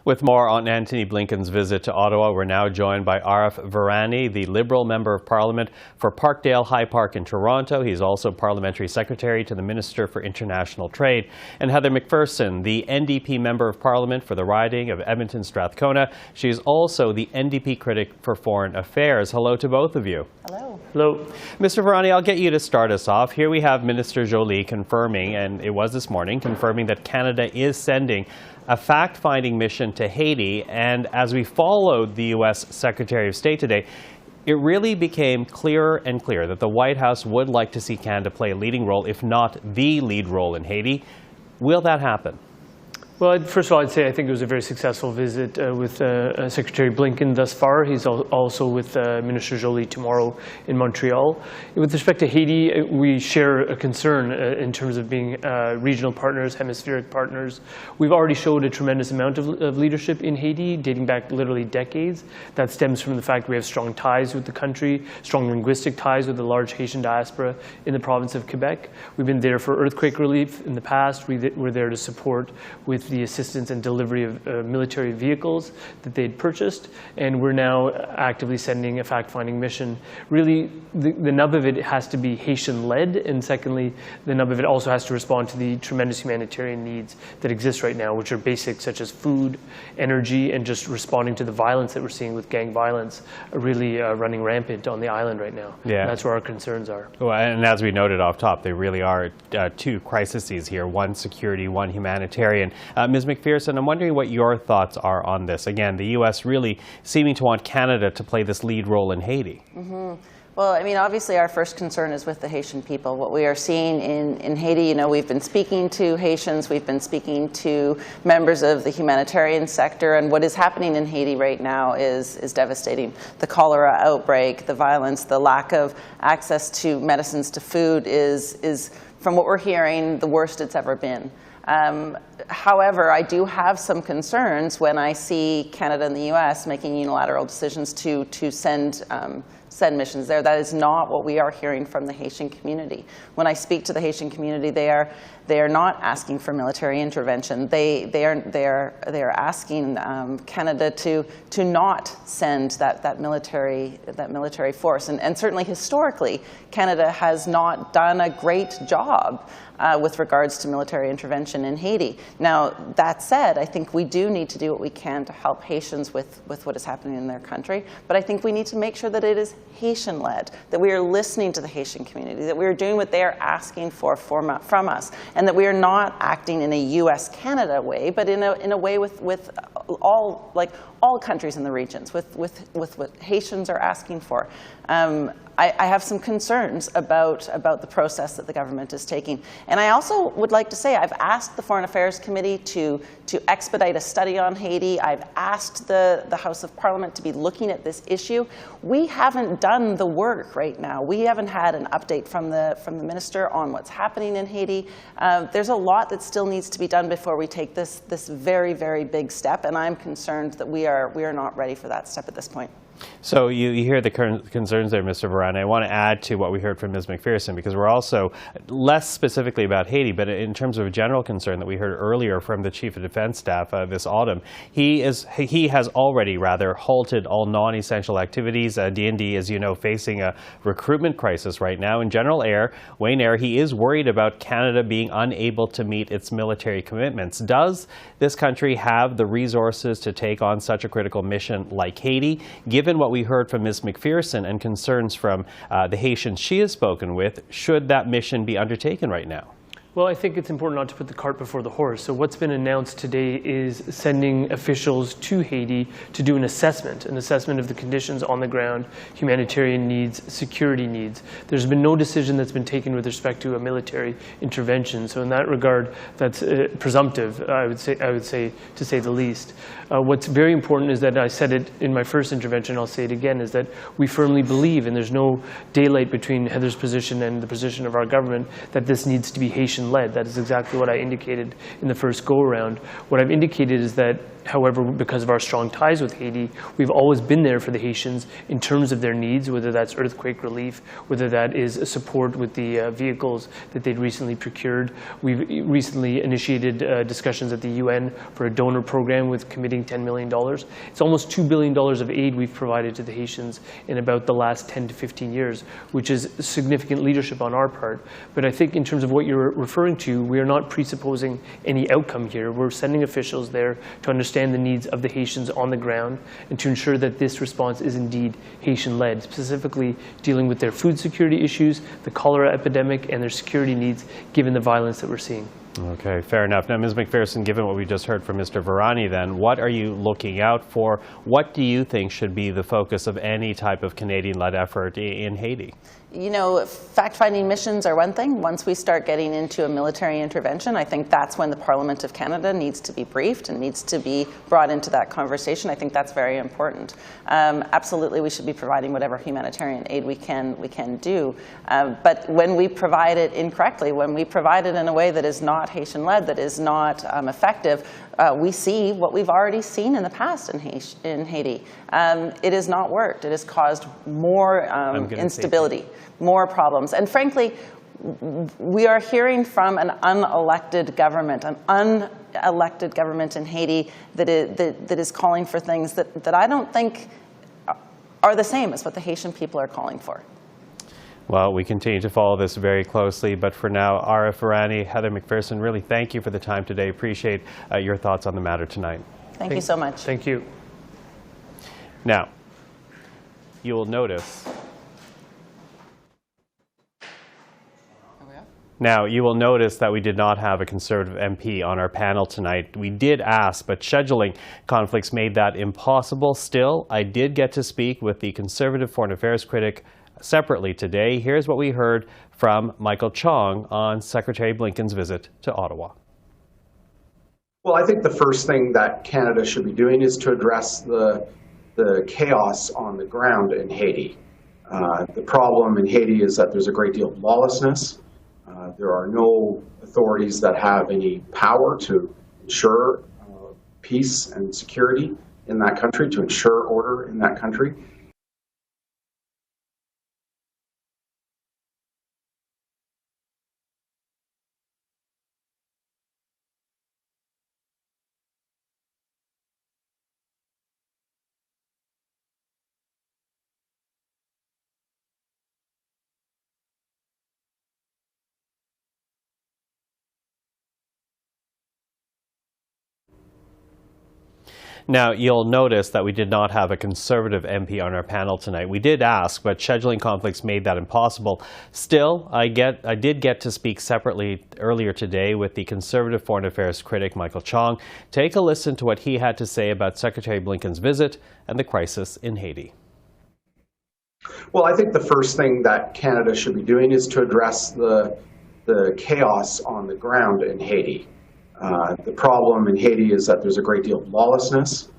With more on Antony Blinken's visit to Ottawa, we're now joined by Arif Virani, the Liberal Member of Parliament for Parkdale High Park in Toronto. He's also Parliamentary Secretary to the Minister for International Trade. And Heather McPherson, the NDP Member of Parliament for the riding of Edmonton Strathcona. She's also the NDP critic for Foreign Affairs. Hello to both of you. Hello. Hello. Mr. Virani, I'll get you to start us off. Here we have Minister Joly confirming, and it was this morning, confirming that Canada is sending a fact-finding mission to Haiti. And as we followed the U.S. Secretary of State today, it really became clearer and clearer that the White House would like to see Canada play a leading role, if not the lead role in Haiti. Will that happen? Well, first of all, I'd say I think it was a very successful visit with Secretary Blinken thus far. He's also with Minister Joly tomorrow in Montreal. With respect to Haiti, we share a concern in terms of being regional partners, hemispheric partners. We've already showed a tremendous amount of leadership in Haiti, dating back literally decades. That stems from the fact we have strong ties with the country, strong linguistic ties with the large Haitian diaspora in the province of Quebec. We've been there for earthquake relief in the past. We're there to support with the assistance and delivery of military vehicles that they'd purchased, and we're now actively sending a fact-finding mission. Really, the nub of it has to be Haitian-led, and secondly, the nub of it also has to respond to the tremendous humanitarian needs that exist right now, which are basic, such as food, energy, and just responding to the violence that we're seeing with gang violence really running rampant on the island right now. Yeah. And that's where our concerns are. Well, and as we noted off top, there really are two crises here, one security, one humanitarian. Ms. McPherson, I'm wondering what your thoughts are on this. Again, the U.S. really seeming to want Canada to play this lead role in Haiti. Mm-hmm. Well, I mean, obviously our first concern is with the Haitian people. What we are seeing in Haiti, you know, we've been speaking to Haitians, we've been speaking to members of the humanitarian sector, and what is happening in Haiti right now is devastating. The cholera outbreak, the violence, the lack of access to medicines, to food is, from what we're hearing, the worst it's ever been. However, I do have some concerns when I see Canada and the U.S. making unilateral decisions to send missions there. That is not what we are hearing from the Haitian community. When I speak to the Haitian community, they are not asking for military intervention. They are asking Canada to not send that military force. And certainly historically, Canada has not done a great job with regards to military intervention in Haiti. Now, that said, I think we do need to do what we can to help Haitians with what is happening in their country. But I think we need to make sure that it is Haitian-led, that we are listening to the Haitian community, that we are doing what they are asking for from us, and that we are not acting in a U.S.-Canada way, but in a way with all countries in the regions, with what Haitians are asking for. I have some concerns about the process that the government is taking. And I also would like to say I've asked the Foreign Affairs Committee to expedite a study on Haiti. I've asked the House of Parliament to be looking at this issue. We haven't done the work right now. We haven't had an update from the minister on what's happening in Haiti. There's a lot that still needs to be done before we take this very, very big step, and I'm concerned that we are not ready for that step at this point. So you hear the concerns there, Mr. Virani. I want to add to what we heard from Ms. McPherson, because we're also less specifically about Haiti, but in terms of a general concern that we heard earlier from the Chief of Defense Staff this autumn. He has already halted all non-essential activities. DND, as you know, facing a recruitment crisis right now. In General Wayne Eyre, he is worried about Canada being unable to meet its military commitments. Does this country have the resources to take on such a critical mission like Haiti? Given what we heard from Ms. McPherson and concerns from the Haitians she has spoken with, should that mission be undertaken right now? Well, I think it's important not to put the cart before the horse. So what's been announced today is sending officials to Haiti to do an assessment of the conditions on the ground, humanitarian needs, security needs. There's been no decision that's been taken with respect to a military intervention. So in that regard, that's presumptive, I would say, to say the least. What's very important is that I said it in my first intervention, I'll say it again, is that we firmly believe, and there's no daylight between Heather's position and the position of our government, that this needs to be Haitian Haitian-led. That is exactly what I indicated in the first go-around. What I've indicated is that, however, because of our strong ties with Haiti, we've always been there for the Haitians in terms of their needs, whether that's earthquake relief, whether that is support with the vehicles that they'd recently procured. We've recently initiated discussions at the UN for a donor program with committing $10 million. It's almost $2 billion of aid we've provided to the Haitians in about the last 10 to 15 years, which is significant leadership on our part. But I think in terms of what you're referring to, we are not presupposing any outcome here. We're sending officials there to understand the needs of the Haitians on the ground and to ensure that this response is indeed Haitian-led, specifically dealing with their food security issues, the cholera epidemic, and their security needs given the violence that we're seeing. Okay, fair enough. Now, Ms. McPherson, given what we just heard from Mr. Virani, then, what are you looking out for? What do you think should be the focus of any type of Canadian-led effort in Haiti? You know, fact-finding missions are one thing. Once we start getting into a military intervention, I think that's when the Parliament of Canada needs to be briefed and needs to be brought into that conversation. I think that's very important. Absolutely, we should be providing whatever humanitarian aid we can do. But when we provide it incorrectly, when we provide it in a way that is not Haitian-led, that is not effective, we see what we've already seen in the past in Haiti. It has not worked. It has caused more instability, more problems. And frankly, we are hearing from an unelected government in Haiti that is calling for things that I don't think are the same as what the Haitian people are calling for. Well, we continue to follow this very closely, but for now, Arif Virani, Heather McPherson, really thank you for the time today. Appreciate your thoughts on the matter tonight. Thank you so much. Thank you. Now, you will notice that we did not have a Conservative MP on our panel tonight. We did ask, but scheduling conflicts made that impossible. Still, I did get to speak with the Conservative Foreign Affairs critic separately today. Here's what we heard from Michael Chong on Secretary Blinken's visit to Ottawa. Well, I think the first thing that Canada should be doing is to address the chaos on the ground in Haiti. The problem in Haiti is that there's a great deal of lawlessness. There are no authorities that have any power to ensure peace and security in that country, to ensure order in that country. Now, you'll notice that we did not have a Conservative MP on our panel tonight. We did ask, but scheduling conflicts made that impossible. Still, I did get to speak separately earlier today with the Conservative Foreign Affairs critic, Michael Chong. Take a listen to what he had to say about Secretary Blinken's visit and the crisis in Haiti. Well, I think the first thing that Canada should be doing is to address the chaos on the ground in Haiti. The problem in Haiti is that there's a great deal of lawlessness.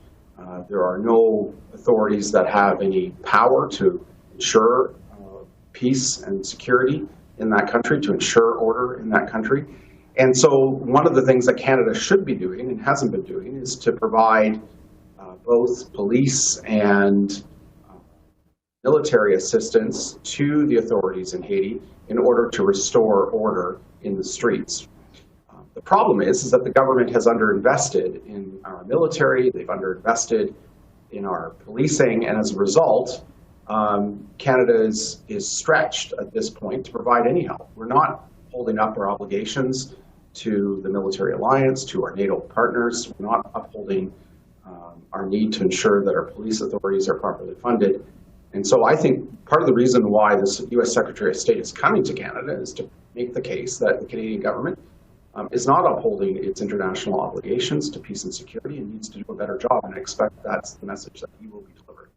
There are no authorities that have any power to ensure peace and security in that country, to ensure order in that country. And so one of the things that Canada should be doing and hasn't been doing is to provide both police and military assistance to the authorities in Haiti in order to restore order in the streets. The problem is that the government has underinvested in our military, they've underinvested in our policing, and as a result, Canada is stretched at this point to provide any help. We're not holding up our obligations to the military alliance, to our NATO partners. We're not upholding our need to ensure that our police authorities are properly funded. And so I think part of the reason why this U.S. Secretary of State is coming to Canada is to make the case that the Canadian government is not upholding its international obligations to peace and security and needs to do a better job. And I expect that's the message that he will be delivering.